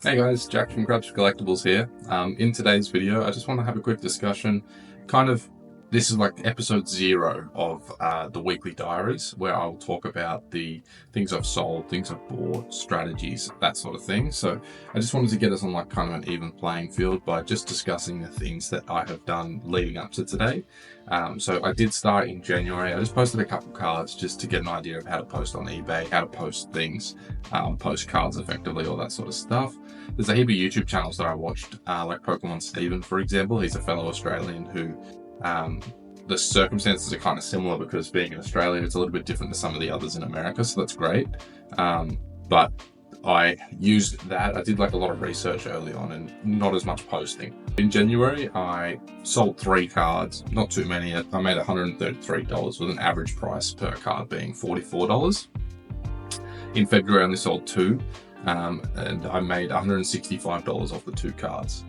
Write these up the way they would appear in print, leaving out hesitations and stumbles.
Hey guys, Jack from Grabs Collectibles here. In today's video, I just want to have a quick discussion. This is like episode 0 of the weekly diaries, where I'll talk about the things I've sold, things I've bought, strategies, that sort of thing. So I just wanted to get us on like kind of an even playing field by just discussing the things that I have done leading up to today. So I did start in January. I just posted a couple cards just to get an idea of how to post on eBay, how to post things, post cards effectively, all that sort of stuff. There's a heap of YouTube channels that I watched, like Pokemon Steven, for example. He's a fellow Australian who the circumstances are kind of similar because being in Australia, it's a little bit different to some of the others in America, so that's great. But I used that. I did like a lot of research early on and not as much posting. In January, I sold 3 cards, not too many. I made $133 with an average price per card being $44. In February, I only sold 2. And I made $165 off the 2 cards.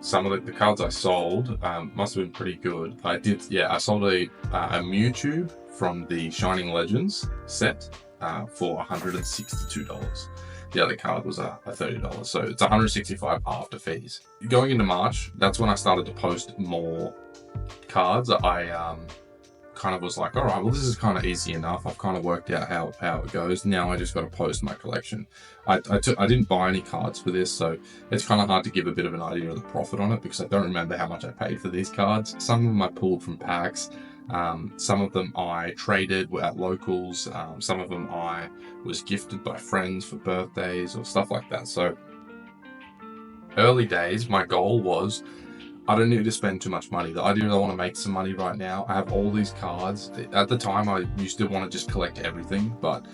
Some of the cards I sold must have been pretty good. I sold a Mewtwo from the Shining Legends set for $162. The other card was a $30, so it's $165 after fees. Going into March, that's when I started to post more cards. I kind of was like, all right, well, this is kind of easy enough. I've kind of worked out how it goes. Now I just got to post my collection. I didn't buy any cards for this, so it's kind of hard to give a bit of an idea of the profit on it because I don't remember how much I paid for these cards. Some of them I pulled from packs. Some of them I traded at locals. Some of them I was gifted by friends for birthdays or stuff like that. So early days, my goal was I don't need to spend too much money. The idea is I want to make some money right now. I have all these cards. At the time, I used to want to just collect everything, but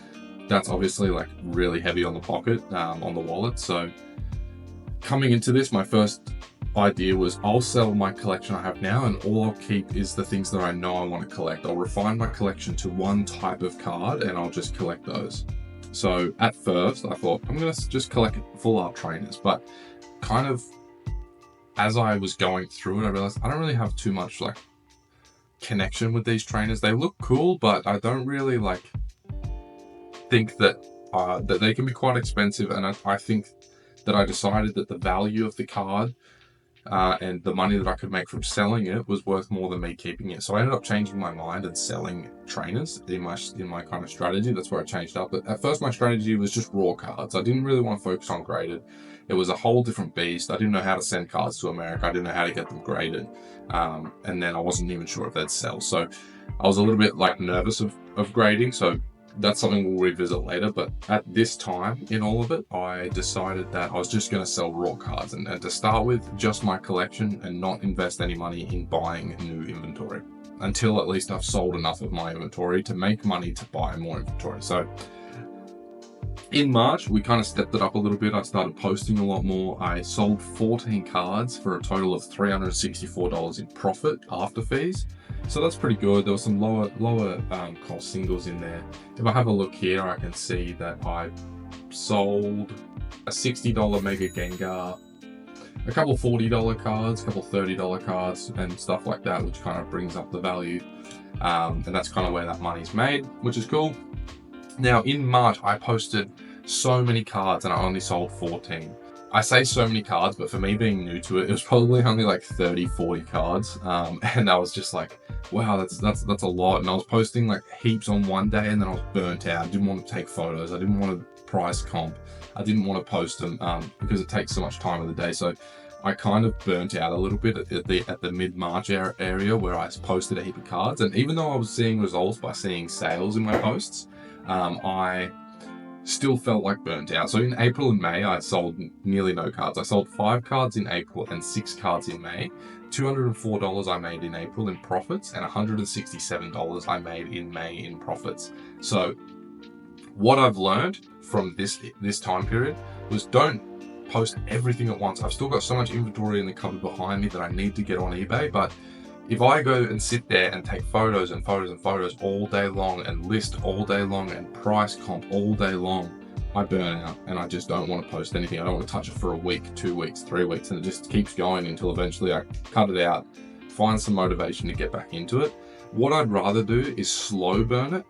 that's obviously like really heavy on the pocket, on the wallet. So coming into this, my first idea was I'll sell my collection I have now and all I'll keep is the things that I know I want to collect. I'll refine my collection to one type of card and I'll just collect those. So at first, I thought I'm going to just collect full art trainers, but kind of as I was going through it, I realized I don't really have too much like connection with these trainers. They look cool, but I don't really like think that they can be quite expensive. And I think that I decided that the value of the card and the money that I could make from selling it was worth more than me keeping it. So I ended up changing my mind and selling trainers in my kind of strategy. That's where I changed up. But at first my strategy was just raw cards. I didn't really want to focus on graded. It was a whole different beast. I didn't know how to send cards to America. I didn't know how to get them graded. And then I wasn't even sure if they'd sell. So I was a little bit like nervous of grading. So that's something we'll revisit later. But at this time in all of it, I decided that I was just going to sell raw cards and to start with just my collection and not invest any money in buying new inventory until at least I've sold enough of my inventory to make money to buy more inventory. So in March, we kind of stepped it up a little bit. I started posting a lot more. I sold 14 cards for a total of $364 in profit after fees. So that's pretty good. There was some lower cost singles in there. If I have a look here, I can see that I sold a $60 Mega Gengar, a couple $40 cards, a couple $30 cards, and stuff like that, which kind of brings up the value. And that's kind of where that money's made, which is cool. Now in March, I posted so many cards and I only sold 14. I say so many cards, but for me being new to it, it was probably only like 30, 40 cards. And I was just like, wow, that's a lot. And I was posting like heaps on one day and then I was burnt out. I didn't want to take photos. I didn't want to price comp. I didn't want to post them because it takes so much time of the day. So I kind of burnt out a little bit at the mid-March area where I posted a heap of cards. And even though I was seeing results by seeing sales in my posts, I still felt like burnt out. So in April and May, I sold nearly no cards. I sold 5 cards in April and 6 cards in May. $204 I made in April in profits and $167 I made in May in profits. So what I've learned from this time period was don't post everything at once. I've still got so much inventory in the cupboard behind me that I need to get on eBay, but if I go and sit there and take photos and photos and photos all day long and list all day long and price comp all day long, I burn out and I just don't want to post anything. I don't want to touch it for a week, 2 weeks, 3 weeks, and it just keeps going until eventually I cut it out, find some motivation to get back into it. What I'd rather do is slow burn it.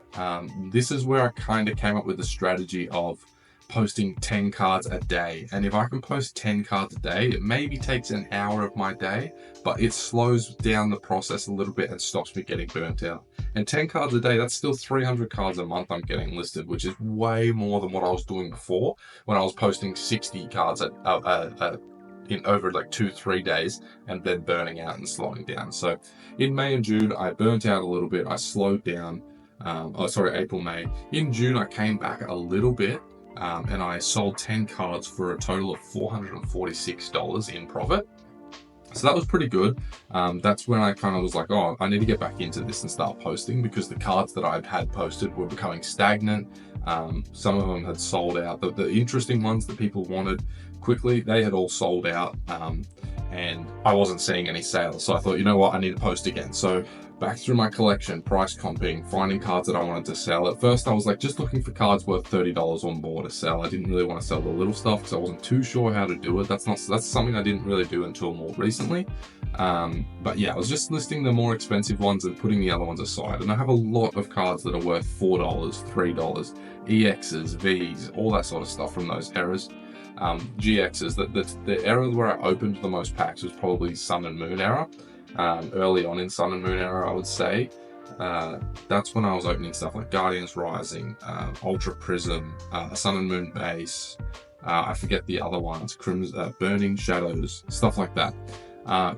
This is where I kind of came up with the strategy of posting 10 cards a day. And if I can post 10 cards a day, it maybe takes an hour of my day, but it slows down the process a little bit and stops me getting burnt out. And 10 cards a day, that's still 300 cards a month I'm getting listed, which is way more than what I was doing before when I was posting 60 cards in over like 2-3 days and then burning out and slowing down. So in May and June, I burnt out a little bit. I slowed down. April, May. In June, I came back a little bit. And I sold 10 cards for a total of $446 in profit. So that was pretty good. That's when I kind of was like, oh, I need to get back into this and start posting, because the cards that I'd had posted were becoming stagnant. Some of them had sold out. The interesting ones that people wanted quickly, they had all sold out. And I wasn't seeing any sales. So I thought, you know what, I need to post again. So back through my collection, price comping, finding cards that I wanted to sell. At first I was like just looking for cards worth $30 or more to sell. I didn't really want to sell the little stuff because I wasn't too sure how to do it. That's something I didn't really do until more recently. But yeah, I was just listing the more expensive ones and putting the other ones aside. And I have a lot of cards that are worth $4, $3, EXs, Vs, all that sort of stuff from those eras. GXs, the era where I opened the most packs was probably Sun and Moon era. Early on in Sun and Moon era, I would say. That's when I was opening stuff like Guardians Rising, Ultra Prism, Sun and Moon Base, I forget the other ones, Burning Shadows, stuff like that.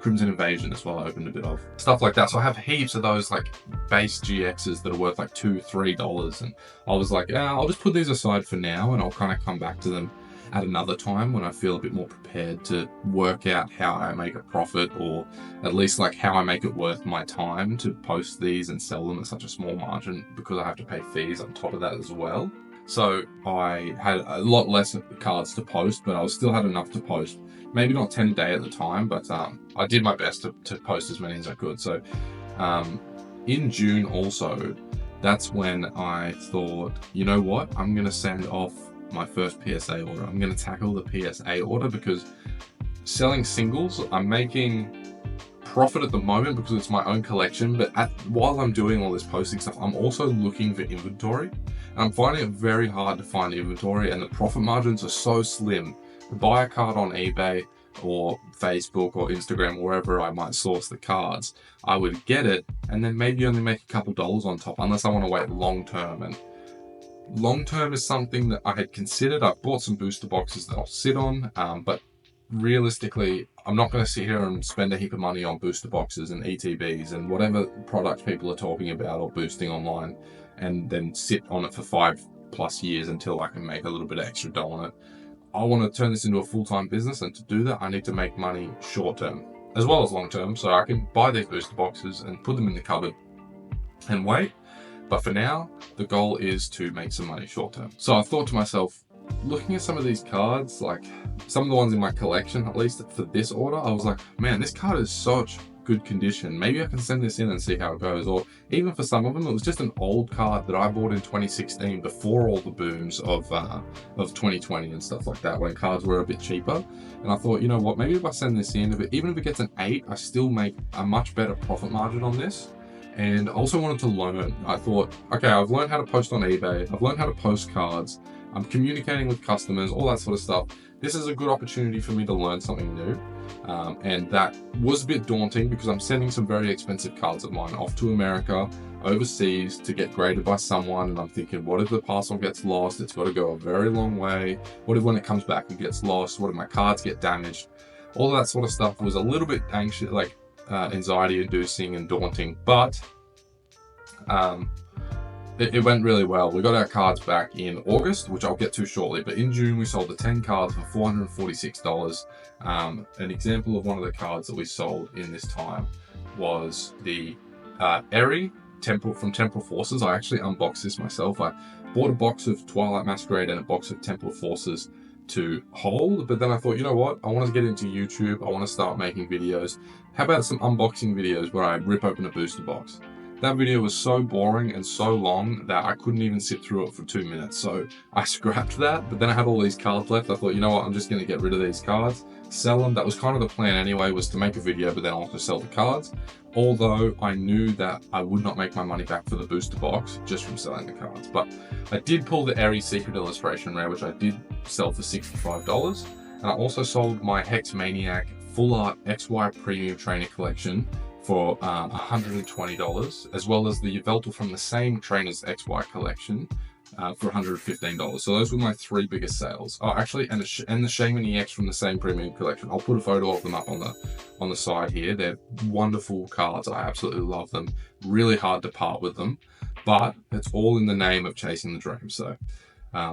Crimson Invasion as well, I opened a bit of. Stuff like that. So I have heaps of those like base GXs that are worth like $2, $3. And I was like, yeah, I'll just put these aside for now and I'll kind of come back to them at another time when I feel a bit more prepared to work out how I make a profit, or at least like how I make it worth my time to post these and sell them at such a small margin, because I have to pay fees on top of that as well. So I had a lot less cards to post, but I still had enough to post. Maybe not 10 a day at the time, but I did my best to post as many as I could. So in June also, that's when I thought, you know what, I'm going to send off my first PSA order. I'm going to tackle the PSA order, because selling singles, I'm making profit at the moment because it's my own collection, but while I'm doing all this posting stuff, I'm also looking for inventory, and I'm finding it very hard to find inventory, and the profit margins are so slim. To buy a card on eBay or Facebook or Instagram, or wherever I might source the cards, I would get it and then maybe only make a couple dollars on top, unless I want to wait long term. And long term is something that I had considered. I've bought some booster boxes that I'll sit on, but realistically, I'm not going to sit here and spend a heap of money on booster boxes and ETBs and whatever product people are talking about or boosting online, and then sit on it for 5+ years until I can make a little bit of extra dough on it. I want to turn this into a full-time business, and to do that, I need to make money short term as well as long term, so I can buy these booster boxes and put them in the cupboard and wait. But for now, the goal is to make some money short term. So I thought to myself, looking at some of these cards, like some of the ones in my collection, at least for this order, I was like, man, this card is such good condition. Maybe I can send this in and see how it goes. Or even for some of them, it was just an old card that I bought in 2016 before all the booms of 2020 and stuff like that, when cards were a bit cheaper. And I thought, you know what, maybe if I send this in, even if it gets an 8, I still make a much better profit margin on this. And I also wanted to learn. I thought, okay, I've learned how to post on eBay. I've learned how to post cards. I'm communicating with customers, all that sort of stuff. This is a good opportunity for me to learn something new. And that was a bit daunting, because I'm sending some very expensive cards of mine off to America, overseas, to get graded by someone. And I'm thinking, what if the parcel gets lost? It's got to go a very long way. What if when it comes back it gets lost? What if my cards get damaged? All that sort of stuff was a little bit anxious, like anxiety inducing and daunting, but it went really well. We got our cards back in August, which I'll get to shortly, but in June we sold the 10 cards for $446. An example of one of the cards that we sold in this time was the Eri from Temporal Forces. I actually unboxed this myself. I bought a box of Twilight Masquerade and a box of Temporal Forces to hold, but then I thought, you know what, I want to get into YouTube. I want to start making videos. How about some unboxing videos where I rip open a booster box? That video was so boring and so long that I couldn't even sit through it for 2 minutes. So I scrapped that, but then I had all these cards left. I thought, you know what, I'm just gonna get rid of these cards, sell them. That was kind of the plan anyway, was to make a video, but then also sell the cards. Although I knew that I would not make my money back for the booster box just from selling the cards. But I did pull the Aries Secret Illustration Rare, which I did sell for $65. And I also sold my Hex Maniac Full Art XY Premium Trainer Collection for $120, as well as the Yveltal from the same Trainers XY collection for $115. So those were my three biggest sales. Oh, actually, and the Shaman EX from the same premium collection. I'll put a photo of them up on the side here. They're wonderful cards. I absolutely love them. Really hard to part with them, but it's all in the name of chasing the dream. So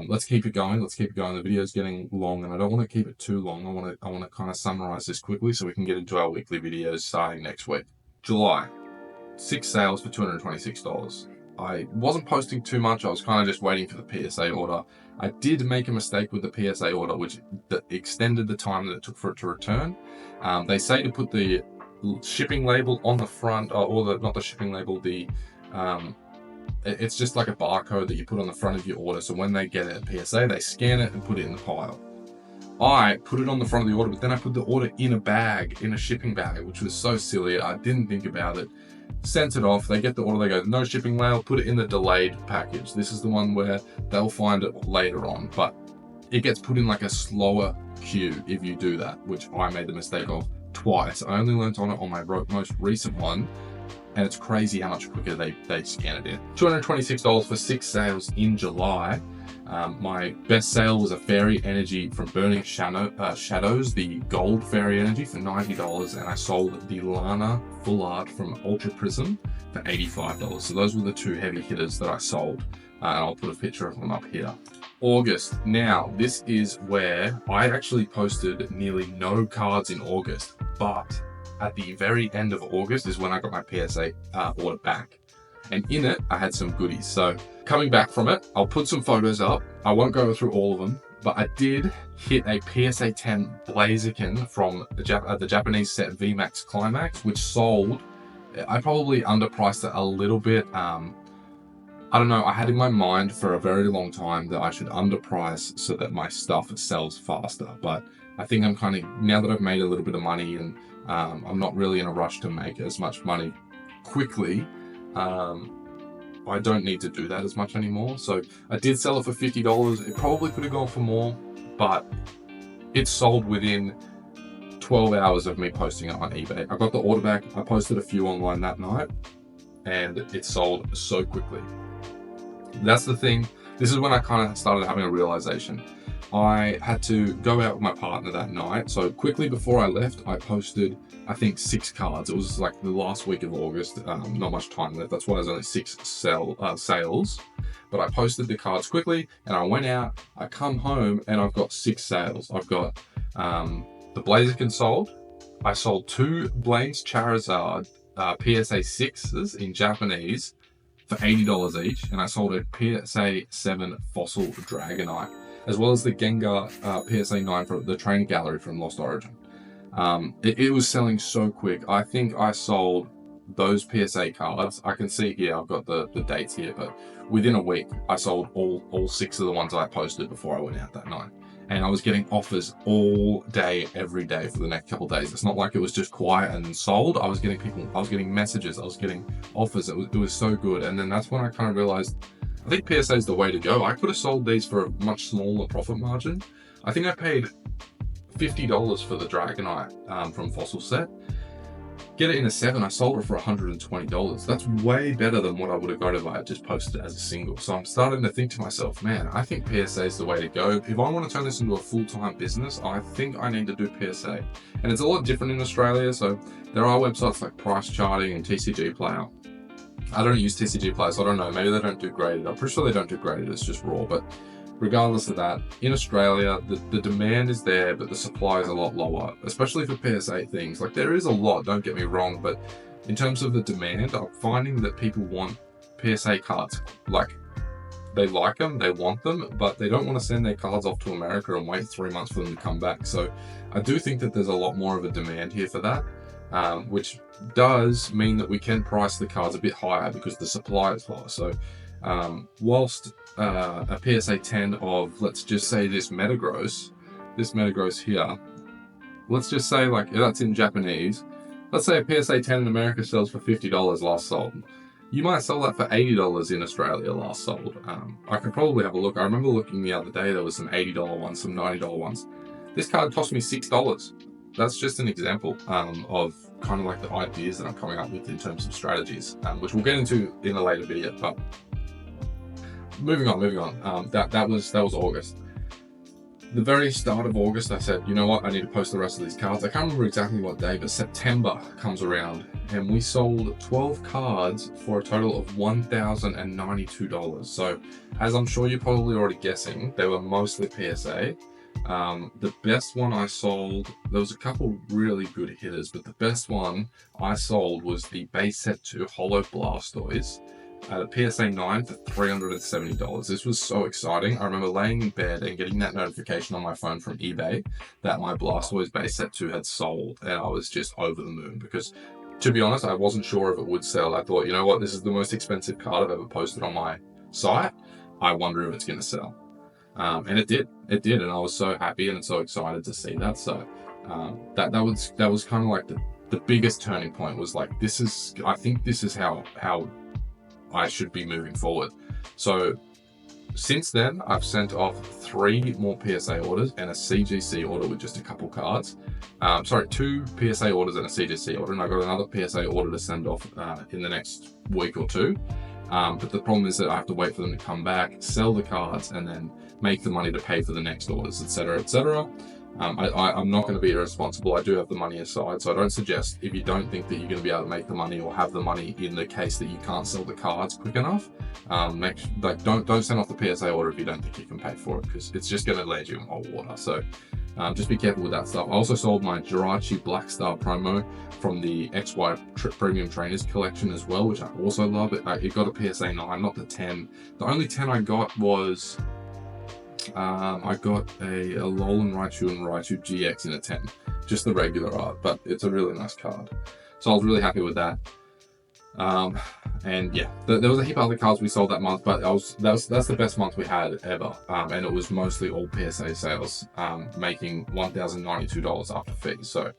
let's keep it going. Let's keep it going. The video's getting long, and I don't want to keep it too long. I want to kind of summarize this quickly so we can get into our weekly videos starting next week. July, 6 sales for $226. I wasn't posting too much. I was kind of just waiting for the PSA order. I did make a mistake with the PSA order, which extended the time that it took for it to return. They say to put the shipping label on the front, not the shipping label, it's just like a barcode that you put on the front of your order. So when they get it at PSA, they scan it and put it in the pile. I put it on the front of the order, but then I put the order in a bag, in a shipping bag, which was so silly. I didn't think about it. Sent it off. They get the order. They go, no shipping label, put it in the delayed package. This is the one where they'll find it later on, but it gets put in like a slower queue if you do that, which I made the mistake of twice. I only learnt on it on my most recent one, and it's crazy how much quicker they scan it in. $226 for 6 sales in July. My best sale was a Fairy Energy from Burning Shadows, the gold Fairy Energy for $90, and I sold the Lana Full Art from Ultra Prism for $85. So those were the two heavy hitters that I sold, and I'll put a picture of them up here. August. Now, this is where I actually posted nearly no cards in August, but at the very end of August is when I got my PSA order back. And in it, I had some goodies. So coming back from it, I'll put some photos up. I won't go through all of them, but I did hit a PSA 10 Blaziken from the Japanese set VMAX Climax, which sold. I probably underpriced it a little bit. I don't know. I had in my mind for a very long time that I should underprice so that my stuff sells faster. But I think I'm kind of, now that I've made a little bit of money and I'm not really in a rush to make as much money quickly, I don't need to do that as much anymore. So I did sell it for $50. It probably could have gone for more, but it sold within 12 hours of me posting it on eBay. I got the order back. I posted a few online that night, and it sold so quickly. That's the thing. This is when I kind of started having a realization. I had to go out with my partner that night. So quickly before I left, I posted, I think, 6 cards. It was like the last week of August, not much time left. That's why there's only 6 sales. But I posted the cards quickly and I went out, I come home and I've got 6 sales. I've got the Blaziken sold. I sold 2 Blaine's Charizard PSA 6s in Japanese for $80 each. And I sold a PSA 7 Fossil Dragonite, as well as the Gengar PSA 9 from the Trainer Gallery from Lost Origin. It was selling so quick. I think I sold those PSA cards. I can see here, I've got the dates here, but within a week, I sold all 6 of the ones I posted before I went out that night. And I was getting offers all day, every day for the next couple of days. It's not like it was just quiet and sold. I was getting people, I was getting messages, I was getting offers. It was so good. And then that's when I kind of realized, I think PSA is the way to go. I could have sold these for a much smaller profit margin. I think I paid $50 for the Dragonite from Fossil Set. Get it in a 7, I sold it for $120. That's way better than what I would have got if I had just posted it as a single. So I'm starting to think to myself, man, I think PSA is the way to go. If I want to turn this into a full-time business, I think I need to do PSA. And it's a lot different in Australia. So there are websites like Price Charting and TCG Player. I don't use TCG Player, so I don't know. Maybe they don't do graded. I'm pretty sure they don't do graded. It's just raw. But regardless of that, in Australia, the demand is there, but the supply is a lot lower, especially for PSA things. Like, there is a lot, don't get me wrong, but in terms of the demand, I'm finding that people want PSA cards. Like, they like them, they want them, but they don't want to send their cards off to America and wait 3 months for them to come back. So I do think that there's a lot more of a demand here for that. which does mean that we can price the cards a bit higher because the supply is lower. So whilst a PSA 10 of, let's just say this Metagross here, let's just say like that's in Japanese. Let's say a PSA 10 in America sells for $50 last sold. You might sell that for $80 in Australia last sold. I could probably have a look. I remember looking the other day, there was some $80 ones, some $90 ones. This card cost me $6. That's just an example of kind of like the ideas that I'm coming up with in terms of strategies, which we'll get into in a later video. But moving on. That was August. The very start of August, I said, you know what, I need to post the rest of these cards. I can't remember exactly what day, but September comes around and we sold 12 cards for a total of $1,092. So as I'm sure you're probably already guessing, they were mostly PSA. The best one I sold, there was a couple really good hitters, but the best one I sold was the base set 2 Holo Blastoise at a PSA 9 for $370. This was so exciting. I remember laying in bed and getting that notification on my phone from eBay that my Blastoise base set 2 had sold, and I was just over the moon because, to be honest, I wasn't sure if it would sell. I thought, you know what, this is the most expensive card I've ever posted on my site. I wonder if it's going to sell. And it did, and I was so happy and so excited to see that. So that was kind of like the biggest turning point. Was like, I think this is how I should be moving forward. So since then, I've sent off 3 more PSA orders and a CGC order with just a couple cards. 2 PSA orders and a CGC order, and I got another PSA order to send off in the next week or 2. But the problem is that I have to wait for them to come back, sell the cards, and then make the money to pay for the next orders, etc., etc. I'm not going to be irresponsible. I do have the money aside, so I don't suggest, if you don't think that you're going to be able to make the money or have the money in the case that you can't sell the cards quick enough, don't send off the PSA order if you don't think you can pay for it, because it's just going to land you in hot water. So just be careful with that stuff. I also sold my Jirachi Black Star promo from the XY Premium Trainers collection as well, which I also love. It got a PSA 9, not the 10. The only 10 I got was I got a Alolan Raichu and Raichu GX in a 10, just the regular art, but it's a really nice card. So I was really happy with that. And yeah, there was a heap of other cards we sold that month, but that's the best month we had ever. And it was mostly all PSA sales, making $1,092 after fees. So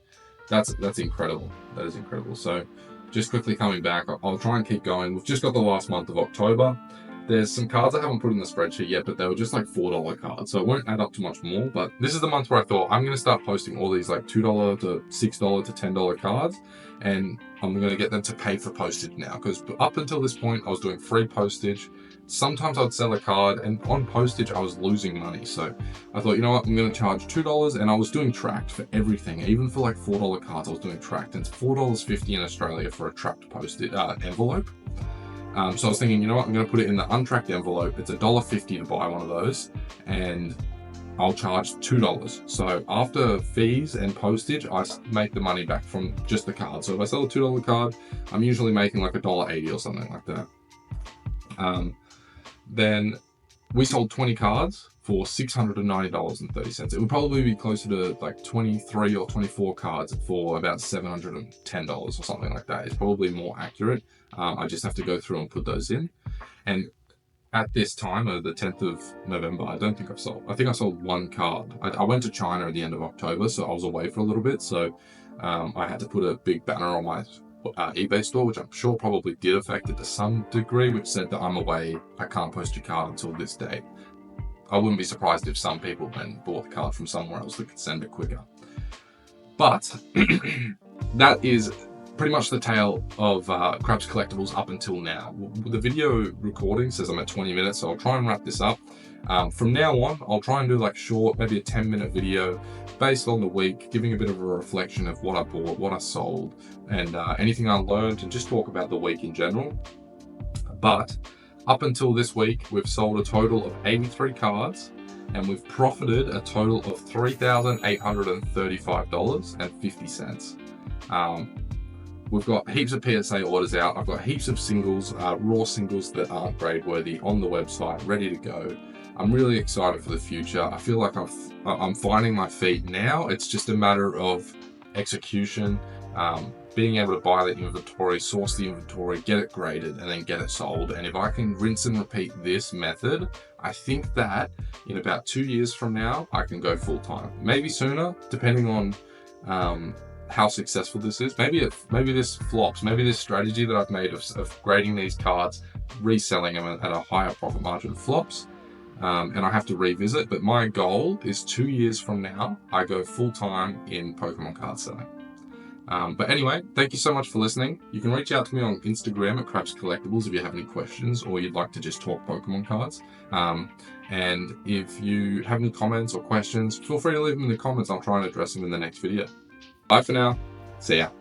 that's incredible. That is incredible. So just quickly coming back, I'll try and keep going. We've just got the last month of October. There's some cards I haven't put in the spreadsheet yet, but they were just like $4 cards, so it won't add up to much more. But this is the month where I thought I'm going to start posting all these like $2 to $6 to $10 cards, and I'm going to get them to pay for postage now, because up until this point I was doing free postage. Sometimes I'd sell a card, and on postage I was losing money. So I thought, you know what, I'm going to charge $2, and I was doing tracked for everything. Even for like $4 cards I was doing tracked, and it's $4.50 in Australia for a tracked postage envelope. So I was thinking, you know what, I'm going to put it in the untracked envelope. It's $1.50 to buy one of those, and I'll charge $2. So after fees and postage, I make the money back from just the card. So if I sell a $2 card, I'm usually making like $1.80 or something like that. Then we sold 20 cards for $690.30. It would probably be closer to like 23 or 24 cards for about $710 or something like that. It's probably more accurate. I just have to go through and put those in. And at this time, the 10th of November, I don't think I've sold. I think I sold 1 card. I went to China at the end of October, so I was away for a little bit. So I had to put a big banner on my eBay store, which I'm sure probably did affect it to some degree, which said that I'm away, I can't post your card until this date. I wouldn't be surprised if some people then bought the card from somewhere else that could send it quicker. But that is pretty much the tale of Craps Collectibles up until now. The video recording says I'm at 20 minutes, so I'll try and wrap this up. From now on, I'll try and do like short, maybe a 10-minute video based on the week, giving a bit of a reflection of what I bought, what I sold, and anything I learned, and just talk about the week in general. But up until this week, we've sold a total of 83 cards, and we've profited a total of $3,835.50. We've got heaps of PSA orders out. I've got heaps of singles, raw singles that aren't grade worthy on the website, ready to go. I'm really excited for the future. I feel like I'm finding my feet now. It's just a matter of execution, being able to buy the inventory, source the inventory, get it graded, and then get it sold. And if I can rinse and repeat this method, I think that in about 2 years from now, I can go full time. Maybe sooner, depending on how successful this is. Maybe this flops. Maybe this strategy that I've made of grading these cards, reselling them at a higher profit margin flops, and I have to revisit. But my goal is 2 years from now, I go full time in Pokemon card selling. But anyway, thank you so much for listening. You can reach out to me on Instagram at Craps Collectibles if you have any questions or you'd like to just talk Pokemon cards. And if you have any comments or questions, feel free to leave them in the comments. I'll try and address them in the next video. Bye for now. See ya.